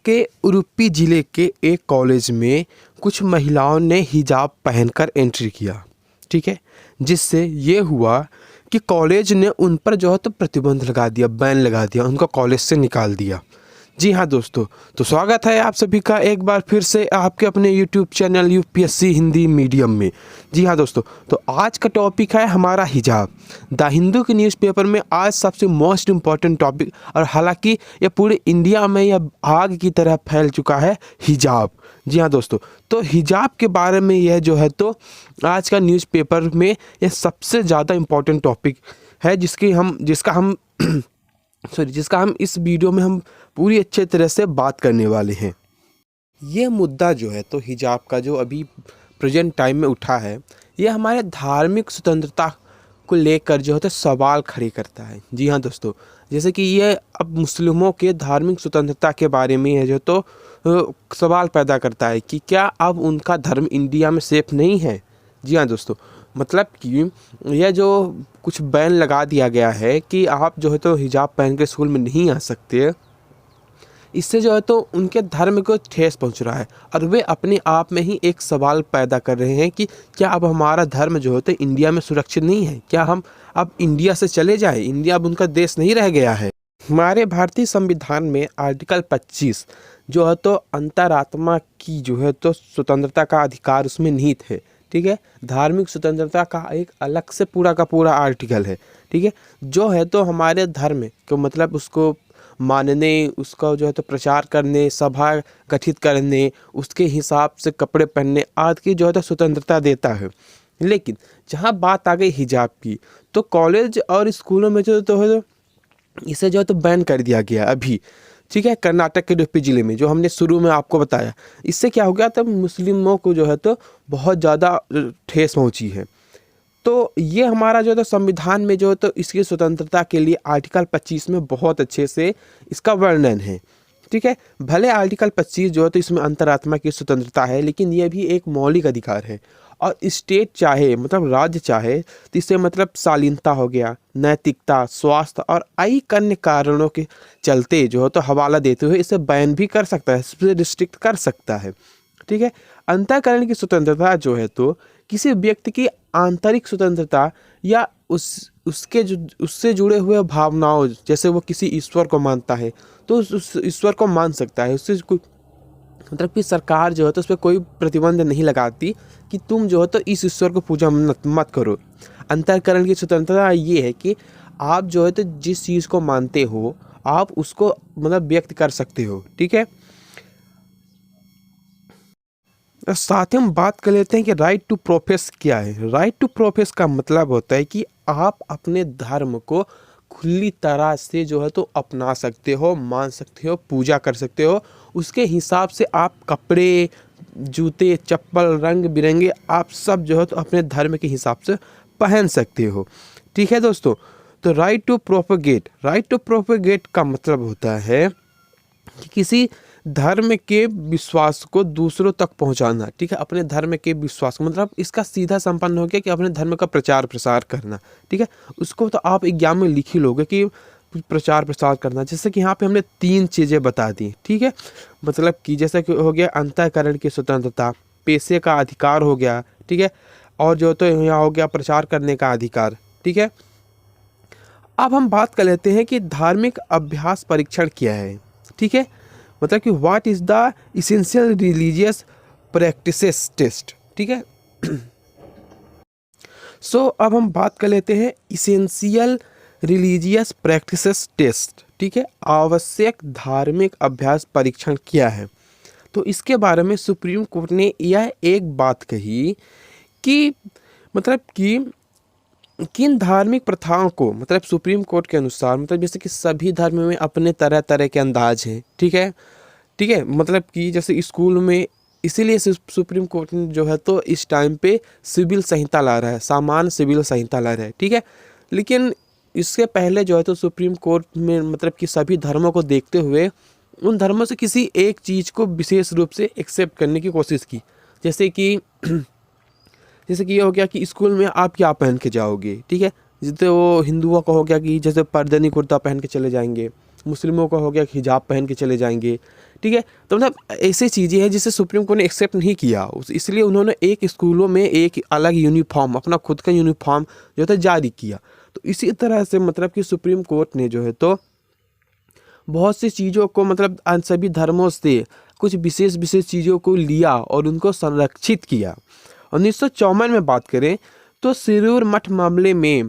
के उडुपी ज़िले के एक कॉलेज में कुछ महिलाओं ने हिजाब पहनकर एंट्री किया, ठीक है। जिससे ये हुआ कि कॉलेज ने उन पर जो है तो प्रतिबंध लगा दिया, बैन लगा दिया, उनको कॉलेज से निकाल दिया। जी हाँ दोस्तों, तो स्वागत है आप सभी का एक बार फिर से आपके अपने YouTube channel UPSC Hindi medium में। जी हाँ दोस्तों, तो आज का टॉपिक है हमारा हिजाब। द हिंदू के न्यूज़पेपर में आज सबसे मोस्ट इम्पॉर्टेंट टॉपिक, और हालांकि ये पूरे इंडिया में यह आग की तरह फैल चुका है, हिजाब। जी हाँ दोस्तों, तो हिजाब के बारे में यह जो है तो आज का न्यूज़पेपर में यह सबसे ज़्यादा इम्पॉर्टेंट टॉपिक है, जिसका हम इस वीडियो में हम पूरी अच्छे तरह से बात करने वाले हैं। ये मुद्दा जो है तो हिजाब का जो अभी प्रेजेंट टाइम में उठा है, ये हमारे धार्मिक स्वतंत्रता को लेकर जो है तो सवाल खड़े करता है। जी हाँ दोस्तों, जैसे कि ये अब मुस्लिमों के धार्मिक स्वतंत्रता के बारे में है जो तो सवाल पैदा करता है कि क्या अब उनका धर्म इंडिया में सेफ नहीं है। जी हाँ दोस्तों, मतलब कि यह जो कुछ बैन लगा दिया गया है कि आप जो है तो हिजाब पहन के स्कूल में नहीं आ सकते, इससे जो है तो उनके धर्म को ठेस पहुंच रहा है, और वे अपने आप में ही एक सवाल पैदा कर रहे हैं कि क्या अब हमारा धर्म जो है तो इंडिया में सुरक्षित नहीं है, क्या हम अब इंडिया से चले जाएं, इंडिया अब उनका देश नहीं रह गया है। हमारे भारतीय संविधान में आर्टिकल 25 जो है तो अंतरात्मा की जो है तो स्वतंत्रता का अधिकार उसमें निहित है, ठीक है। धार्मिक स्वतंत्रता का एक अलग से पूरा का पूरा आर्टिकल है, ठीक है, जो है तो हमारे धर्म को मतलब उसको मानने, उसका जो है तो प्रचार करने, सभा गठित करने, उसके हिसाब से कपड़े पहनने आदि की जो है तो स्वतंत्रता देता है। लेकिन जहाँ बात आ गई हिजाब की, तो कॉलेज और स्कूलों में जो तो है इसे जो है तो बैन कर दिया गया अभी, ठीक है, कर्नाटक के उडुपी ज़िले में, जो हमने शुरू में आपको बताया। इससे क्या हो गया, तब मुस्लिमों को जो है तो बहुत ज़्यादा ठेस पहुंची है। तो ये हमारा जो है संविधान में जो है तो इसकी स्वतंत्रता के लिए आर्टिकल 25 में बहुत अच्छे से इसका वर्णन है, ठीक है। भले आर्टिकल 25 जो है तो इसमें अंतरात्मा की स्वतंत्रता है, लेकिन यह भी एक मौलिक अधिकार है, और स्टेट चाहे मतलब राज्य चाहे तो इससे मतलब शालीनता हो गया, नैतिकता, स्वास्थ्य और कई अन्य कारणों के चलते जो है तो हवाला देते हुए इसे बैन भी कर सकता है, इससे रिस्ट्रिक्ट कर सकता है, ठीक है। अंतःकरण की स्वतंत्रता जो है तो किसी व्यक्ति की आंतरिक स्वतंत्रता या उससे जुड़े हुए भावनाओं, जैसे वो किसी ईश्वर को मानता है तो उस ईश्वर को मान सकता है, उससे कोई मतलब कि सरकार जो है तो उस पर कोई प्रतिबंध नहीं लगाती कि तुम जो है तो इस ईश्वर को पूजा मत करो। अंतःकरण की स्वतंत्रता ये है कि आप जो है तो जिस चीज़ को मानते हो आप उसको मतलब व्यक्त कर सकते हो, ठीक है। साथ ही हम बात कर लेते हैं कि राइट टू प्रोफेस क्या है। राइट टू प्रोफेस का मतलब होता है कि आप अपने धर्म को खुली तरह से जो है तो अपना सकते हो, मान सकते हो, पूजा कर सकते हो। उसके हिसाब से आप कपड़े, जूते, चप्पल, रंग बिरंगे आप सब जो है तो अपने धर्म के हिसाब से पहन सकते हो, ठीक है दोस्तों। तो राइट टू प्रोपेगेट का मतलब होता है कि किसी धर्म के विश्वास को दूसरों तक पहुंचाना, ठीक है। अपने धर्म के विश्वास को मतलब इसका सीधा संपन्न हो गया कि अपने धर्म का प्रचार प्रसार करना, ठीक है। उसको तो आप एग्जाम में लिख ही लोगे कि प्रचार प्रसार करना। जैसे कि यहाँ पे हमने 3 चीज़ें बता दी, ठीक है। मतलब कि जैसे कि हो गया अंतःकरण की स्वतंत्रता, पेशे का अधिकार हो गया, ठीक है, और जो तो यहाँ हो गया प्रचार करने का अधिकार, ठीक है। अब हम बात कर लेते हैं कि धार्मिक अभ्यास परीक्षण क्या है, ठीक है। मतलब कि what is the essential religious practices test, ठीक है। सो अब हम बात कर लेते हैं इसेंशियल रिलीजियस प्रैक्टिसेस टेस्ट, ठीक है। आवश्यक धार्मिक अभ्यास परीक्षण क्या है। तो इसके बारे में सुप्रीम कोर्ट ने यह एक बात कही कि मतलब कि किन धार्मिक प्रथाओं को, मतलब सुप्रीम कोर्ट के अनुसार, मतलब जैसे कि सभी धर्म में अपने तरह तरह के अंदाज हैं, ठीक है, ठीक है। मतलब कि जैसे स्कूल में, इसीलिए सुप्रीम कोर्ट ने जो है तो इस टाइम पे सिविल संहिता ला रहा है, सामान्य सिविल संहिता ला रहा है, ठीक है। लेकिन इससे पहले जो है तो सुप्रीम कोर्ट में मतलब कि सभी धर्मों को देखते हुए उन धर्मों से किसी एक चीज़ को विशेष रूप से एक्सेप्ट करने की कोशिश की। जैसे कि ये हो गया कि स्कूल में आप क्या पहन के जाओगे, ठीक है। जैसे वो हिंदुओं का हो गया कि जैसे पर्दनी कुर्ता पहन के चले जाएंगे, मुस्लिमों का हो गया कि हिजाब पहन के चले जाएंगे, ठीक है। तो मतलब ऐसी चीज़ें हैं जिसे सुप्रीम कोर्ट ने एक्सेप्ट नहीं किया, इसलिए उन्होंने एक स्कूलों में एक अलग यूनिफॉर्म, अपना खुद का यूनिफॉर्म जो था जारी किया। तो इसी तरह से मतलब कि सुप्रीम कोर्ट ने जो है तो बहुत सी चीज़ों को मतलब सभी धर्मों से कुछ विशेष विशेष चीज़ों को लिया और उनको संरक्षित किया। 1954 में बात करें तो सिरूर मठ मामले में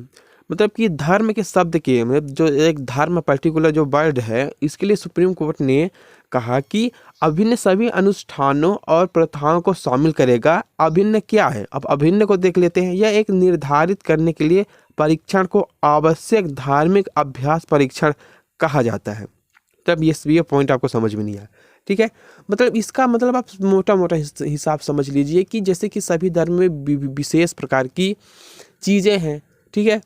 मतलब कि धर्म के शब्द के मतलब जो एक धर्म पर्टिकुलर जो वर्ड है, इसके लिए सुप्रीम कोर्ट ने कहा कि अभिन्न सभी अनुष्ठानों और प्रथाओं को शामिल करेगा। अभिन्न क्या है, अब अभिन्न को देख लेते हैं। यह एक निर्धारित करने के लिए परीक्षण को आवश्यक धार्मिक अभ्यास परीक्षण कहा जाता है। तब ये पॉइंट आपको समझ में नहीं आया, ठीक है। मतलब इसका मतलब आप मोटा मोटा हिसाब समझ लीजिए कि जैसे कि सभी धर्म में विशेष प्रकार की चीज़ें हैं, ठीक है।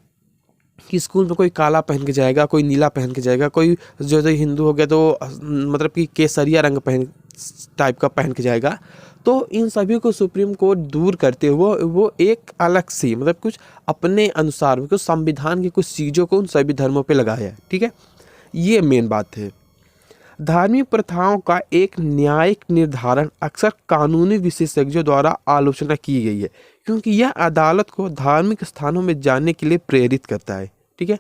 कि स्कूल में कोई काला पहन के जाएगा, कोई नीला पहन के जाएगा, कोई जो हिंदू हो गया तो मतलब कि केसरिया रंग टाइप का पहन के जाएगा। तो इन सभी को सुप्रीम कोर्ट दूर करते हुए वो एक अलग सी मतलब कुछ अपने अनुसार कुछ संविधान की कुछ चीज़ों को उन सभी धर्मों पे लगाया है, ठीक है। ये मेन बात है। धार्मिक प्रथाओं का एक न्यायिक निर्धारण अक्सर कानूनी विशेषज्ञों द्वारा आलोचना की गई है, क्योंकि यह अदालत को धार्मिक स्थानों में जाने के लिए प्रेरित करता है, ठीक है।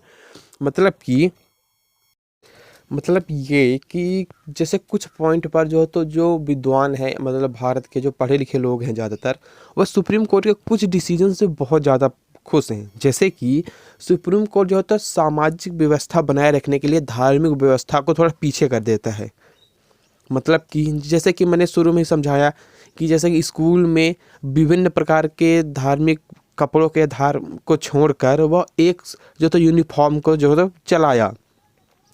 मतलब ये कि जैसे कुछ पॉइंट पर जो तो जो विद्वान है मतलब भारत के जो पढ़े लिखे लोग हैं ज़्यादातर, वह सुप्रीम कोर्ट के कुछ डिसीजन से बहुत ज़्यादा खुश हैं। जैसे कि सुप्रीम कोर्ट जो होता है सामाजिक व्यवस्था बनाए रखने के लिए धार्मिक व्यवस्था को थोड़ा पीछे कर देता है। मतलब कि जैसे कि मैंने शुरू में ही समझाया कि जैसे कि स्कूल में विभिन्न प्रकार के धार्मिक कपड़ों के आधार को छोड़कर वह एक जो तो यूनिफॉर्म को जो तो चलाया।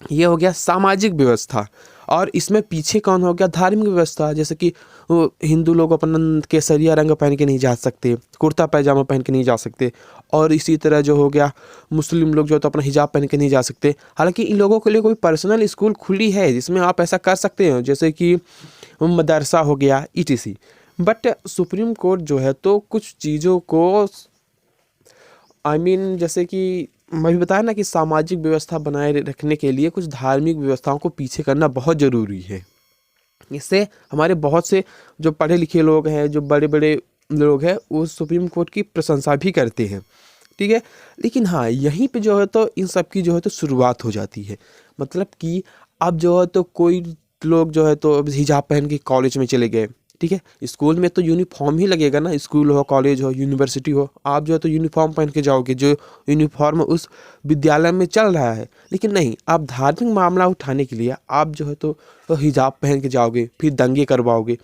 ये हो गया सामाजिक व्यवस्था। और इसमें पीछे कौन हो गया, धार्मिक व्यवस्था। जैसे कि हिंदू लोग अपना केसरिया रंग पहन के नहीं जा सकते, कुर्ता पैजामा पहन के नहीं जा सकते। और इसी तरह जो हो गया मुस्लिम लोग जो तो अपना हिजाब पहन के नहीं जा सकते। हालांकि इन लोगों के लिए कोई पर्सनल स्कूल खुली है जिसमें आप ऐसा कर सकते हो, जैसे कि मदरसा हो गया ETC। बट सुप्रीम कोर्ट जो है तो कुछ चीज़ों को जैसे कि मैं भी बताया ना कि सामाजिक व्यवस्था बनाए रखने के लिए कुछ धार्मिक व्यवस्थाओं को पीछे करना बहुत ज़रूरी है। इससे हमारे बहुत से जो पढ़े लिखे लोग हैं, जो बड़े बड़े लोग हैं, वो सुप्रीम कोर्ट की प्रशंसा भी करते हैं, ठीक है। लेकिन हाँ, यहीं पे जो है तो इन सब की जो है तो शुरुआत हो जाती है। मतलब कि अब जो है तो कोई लोग जो है तो हिजाब पहन के कॉलेज में चले गए, ठीक है। स्कूल में तो यूनिफॉर्म ही लगेगा ना, स्कूल हो, कॉलेज हो, यूनिवर्सिटी हो, आप जो है तो यूनिफॉर्म पहन के जाओगे, जो यूनिफॉर्म उस विद्यालय में चल रहा है। लेकिन नहीं, आप धार्मिक मामला उठाने के लिए आप जो है तो हिजाब पहन के जाओगे, फिर दंगे करवाओगे।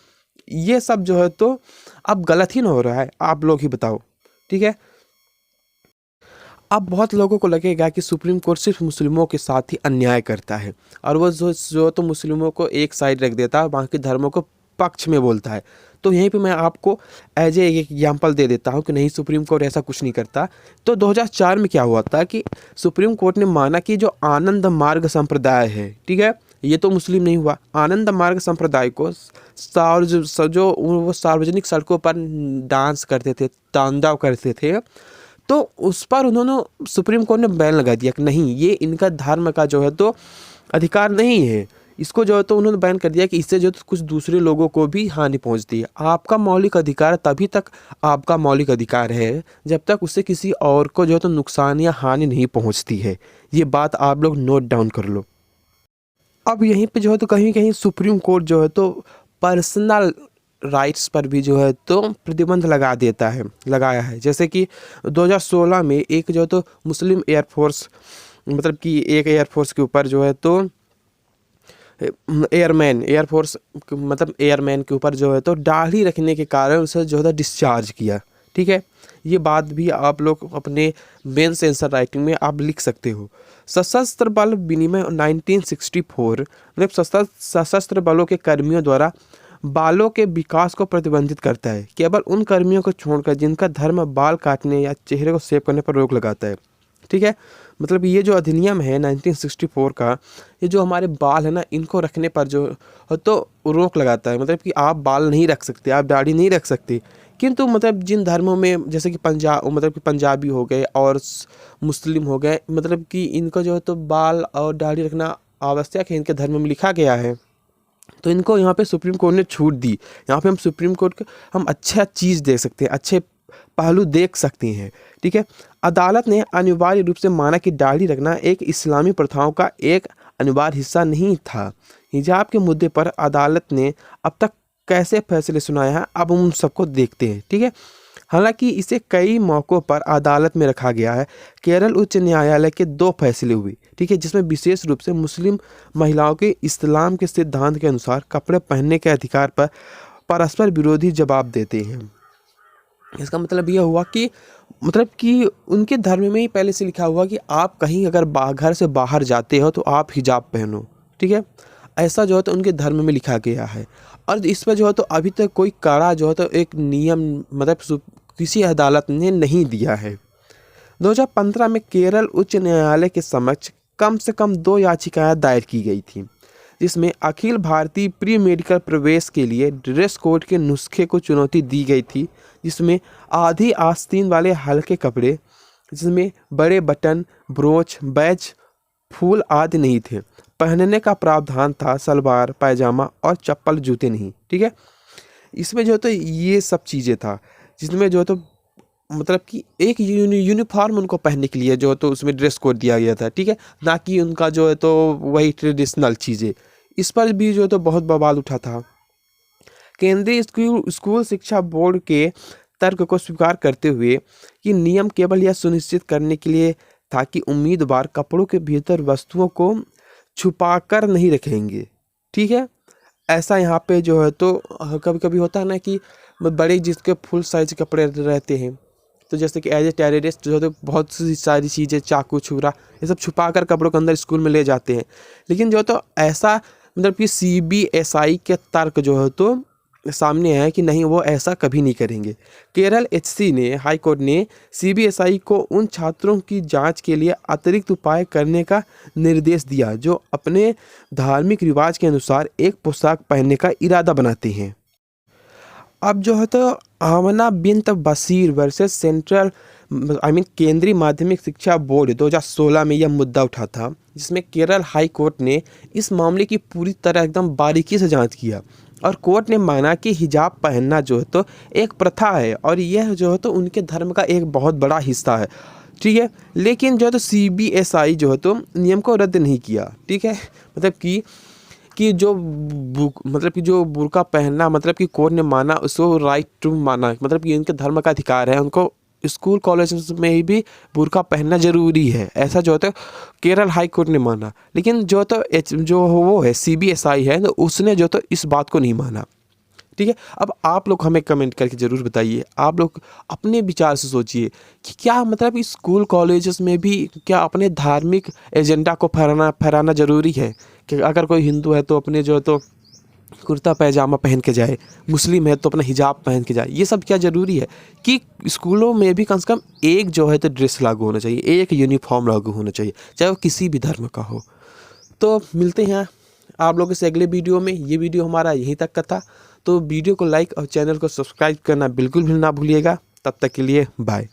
ये सब जो है तो अब गलत ही ना हो रहा है, आप लोग ही बताओ, ठीक है। अब बहुत लोगों को लगेगा कि सुप्रीम कोर्ट सिर्फ मुस्लिमों के साथ ही अन्याय करता है और वो जो तो मुस्लिमों को एक साइड रख देता है, बाकी धर्मों को पक्ष में बोलता है। तो यहीं पे मैं आपको एज ए एग्जाम्पल दे देता हूँ कि नहीं, सुप्रीम कोर्ट ऐसा कुछ नहीं करता। तो 2004 में क्या हुआ था कि सुप्रीम कोर्ट ने माना कि जो आनंद मार्ग संप्रदाय है, ठीक है, ये तो मुस्लिम नहीं हुआ, आनंद मार्ग संप्रदाय को जो वो सार्वजनिक सड़कों पर डांस करते थे, तांडव करते थे, तो उस पर उन्होंने सुप्रीम कोर्ट ने बैन लगा दिया कि नहीं, ये इनका धर्म का जो है तो अधिकार नहीं है। इसको जो है तो उन्होंने बैन कर दिया कि इससे जो तो कुछ दूसरे लोगों को भी हानि पहुंचती है। आपका मौलिक अधिकार तभी तक आपका मौलिक अधिकार है जब तक उससे किसी और को जो है तो नुकसान या हानि नहीं पहुंचती है। ये बात आप लोग नोट डाउन कर लो। अब यहीं पे जो है तो कहीं कहीं सुप्रीम कोर्ट जो है तो पर्सनल राइट्स पर भी जो है तो प्रतिबंध लगाया है। जैसे कि 2016 में एक जो तो मुस्लिम एयरफोर्स मतलब कि एक एयरफोर्स के ऊपर जो है तो एयरमैन के ऊपर जो है तो दाढ़ी रखने के कारण उसे जो है डिस्चार्ज किया, ठीक है। ये बात भी आप लोग अपने मेंस आंसर राइटिंग में आप लिख सकते हो। सशस्त्र बल विनिमय 1964 मतलब सशस्त्र बलों के कर्मियों द्वारा बालों के विकास को प्रतिबंधित करता है, केवल उन कर्मियों को छोड़कर जिनका धर्म बाल काटने या चेहरे को शेव करने पर रोक लगाता है, ठीक है। मतलब ये जो अधिनियम है 1964 का, ये जो हमारे बाल है ना, इनको रखने पर जो तो रोक लगाता है। मतलब कि आप बाल नहीं रख सकते, आप दाढ़ी नहीं रख सकते। किंतु मतलब जिन धर्मों में जैसे कि पंजाबी हो गए और मुस्लिम हो गए, मतलब कि इनको जो है तो बाल और दाढ़ी रखना आवश्यक है, इनके धर्म में लिखा गया है, तो इनको यहाँ पे सुप्रीम कोर्ट ने छूट दी। यहाँ पे हम सुप्रीम कोर्ट के हम अच्छा चीज़ देख सकते हैं, अच्छे पहलू देख सकते हैं। ठीक है, अदालत ने अनिवार्य रूप से माना कि दाढ़ी रखना एक इस्लामी प्रथाओं का एक अनिवार्य हिस्सा नहीं था। हिजाब के मुद्दे पर अदालत ने अब तक कैसे फैसले सुनाए हैं, अब हम सबको देखते हैं। ठीक है, हालांकि इसे कई मौक़ों पर अदालत में रखा गया है। केरल उच्च न्यायालय के 2 फैसले हुए, ठीक है, जिसमें विशेष रूप से मुस्लिम महिलाओं के इस्लाम के सिद्धांत के अनुसार कपड़े पहनने के अधिकार पर परस्पर विरोधी जवाब देते हैं। इसका मतलब यह हुआ कि उनके धर्म में ही पहले से लिखा हुआ कि आप कहीं अगर घर से बाहर जाते हो तो आप हिजाब पहनो। ठीक है, ऐसा जो है तो उनके धर्म में लिखा गया है। और इस पर जो है तो अभी तक कोई कड़ा जो है तो एक नियम किसी अदालत ने नहीं दिया है। 2015 में केरल उच्च न्यायालय के समक्ष कम से कम 2 याचिकाएं दायर की गई थी, जिसमें अखिल भारतीय प्री मेडिकल प्रवेश के लिए ड्रेस कोड के नुस्खे को चुनौती दी गई थी, जिसमें आधी आस्तीन वाले हल्के कपड़े, जिसमें बड़े बटन, ब्रोच, बैज, फूल आदि नहीं थे, पहनने का प्रावधान था, सलवार, पायजामा और चप्पल, जूते नहीं। ठीक है, इसमें जो तो ये सब चीज़ें था, जिसमें जो तो कि एक यूनिफॉर्म उनको पहनने के लिए जो तो उसमें ड्रेस कोड दिया गया था। ठीक है, ना कि उनका जो है तो वही ट्रेडिशनल चीज़ें। इस पर भी जो तो बहुत बवाल उठा था। केंद्रीय स्कूल शिक्षा बोर्ड के तर्क को स्वीकार करते हुए कि नियम केवल यह सुनिश्चित करने के लिए था कि उम्मीदवार कपड़ों के भीतर वस्तुओं को छुपाकर नहीं रखेंगे। ठीक है, ऐसा यहाँ पे जो है तो कभी कभी होता है ना कि बड़े जिसके फुल साइज कपड़े रहते हैं, तो जैसे कि एज ए टेररिस्ट जो है तो बहुत सी सारी चीज़ें, चाकू, छुरा, ये सब छुपा कर कपड़ों के अंदर स्कूल में ले जाते हैं। लेकिन जो तो ऐसा कि CBSI के तर्क जो है तो सामने है कि नहीं, वो ऐसा कभी नहीं करेंगे। केरल HC ने, हाई कोर्ट ने CBSI को उन छात्रों की जांच के लिए अतिरिक्त उपाय करने का निर्देश दिया जो अपने धार्मिक रिवाज के अनुसार एक पोशाक पहनने का इरादा बनाते हैं। अब जो है तो आमना बिन्त बशीर वर्सेस सेंट्रल केंद्रीय माध्यमिक शिक्षा बोर्ड 2016 में यह मुद्दा उठा था, जिसमें केरल हाई कोर्ट ने इस मामले की पूरी तरह एकदम बारीकी से जांच किया और कोर्ट ने माना कि हिजाब पहनना जो है तो एक प्रथा है और यह जो है तो उनके धर्म का एक बहुत बड़ा हिस्सा है। ठीक है, लेकिन जो है तो CBSI जो है तो नियम को रद्द नहीं किया। ठीक है, कि जो बुर्का पहनना कि कोर्ट ने माना उसको राइट टू माना, कि इनके धर्म का अधिकार है, उनको स्कूल कॉलेज में भी बुर्का पहनना जरूरी है, ऐसा जो है तो केरल हाई कोर्ट ने माना। लेकिन जो वो है CBSI है तो उसने जो तो इस बात को नहीं माना। ठीक है, अब आप लोग हमें कमेंट करके ज़रूर बताइए, आप लोग अपने विचार से सोचिए कि क्या स्कूल कॉलेजेस में भी क्या अपने धार्मिक एजेंडा को फहराना ज़रूरी है कि अगर कोई हिंदू है तो अपने जो है तो कुर्ता पैजामा पहन के जाए, मुस्लिम है तो अपना हिजाब पहन के जाए, ये सब क्या ज़रूरी है? कि स्कूलों में भी कम से कम एक जो है तो ड्रेस लागू होना चाहिए, एक यूनिफॉर्म लागू होना चाहिए, चाहे वो किसी भी धर्म का हो। तो मिलते हैं आप लोगों से अगले वीडियो में। ये वीडियो हमारा यहीं तक का था, तो वीडियो को लाइक और चैनल को सब्सक्राइब करना बिल्कुल भी ना भूलिएगा। तब तक के लिए बाय।